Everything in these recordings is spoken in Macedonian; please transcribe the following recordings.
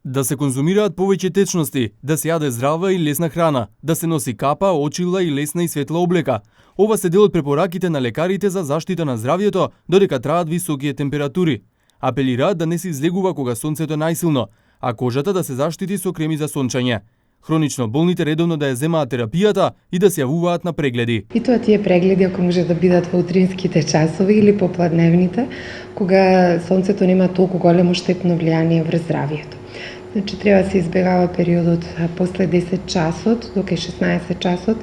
Да се конзумираат повеќе течности, да се јаде здрава и лесна храна, да се носи капа, очила и лесна и светла облека. Ова се дел од препораките на лекарите за заштита на здравјето додека траат високите температури. Апелираат да не се излегува кога сонцето е најсилно, а кожата да се заштити со креми за сончење. Хронично болните редовно да ја земаат терапијата и да се јавуваат на прегледи. И тоа тие прегледи ако може да бидат во утринските часови или попладневните, кога сонцето нема толку големо штетно влијание врз здравјето. Значи треба да се избегава периодот после 10 часот до кај 16 часот,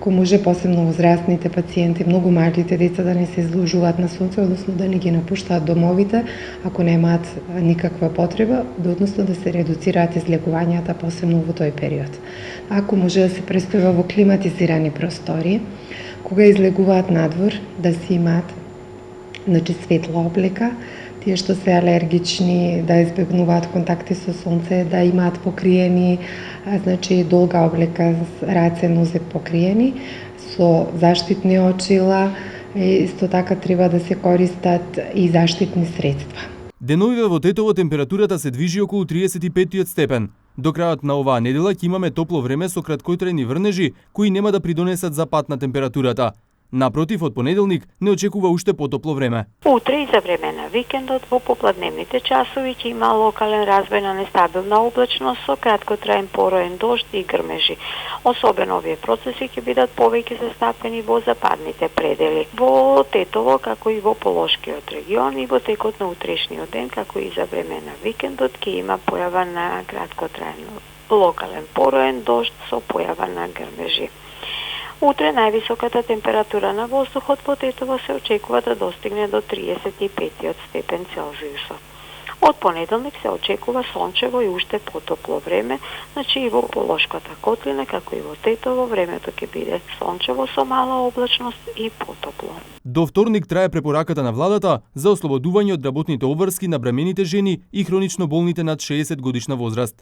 ако може посебно возрастните пациенти, многу малите деца да не се изложуваат на сонце, односно да не ги напуштаат домовите ако немаат никаква потреба, односно да се редуцираат излегувањата посебно во тој период. Ако може да се престојува во климатизирани простори, кога излегуваат надвор, да си имаат светла облека, тие што се алергични да избегнуваат контакти со сонце, да имаат покриени, долга облека, раце, нозе покриени, со заштитни очила, исто така треба да се користат и заштитни средства. Деновиве во Тетово температурата се движи околу 35 степен. До крајот на оваа недела ќе имаме топло време со краткотрајни врнежи кои нема да придонесат за пад на температурата. Напротив, од понеделник не очекува уште потопло време. Утре и за време на викендот во попладневните часови ќе има локален развој на нестабилна облачност со краткотраен пороен дожд и грмежи. Особено овие процеси ќе бидат повеќе застапени во западните предели. Во Тетово, како и во Полошкиот регион и во текот на утрешниот ден, како и за време на викендот ќе има појава на краткотраен локален пороен дожд со појава на грмежи. Утре највисоката температура на воздухот во Тетово се очекува да достигне до 35 степен Целзиусот. Од понеделник се очекува сончево и уште потопло време, и во Полошката котлина, како и во Тетово, времето ќе биде сончево со мала облачност и потопло. До вторник трае препораката на владата за ослободување од работните обврски на бремените жени и хронично болните над 60 годишна возраст.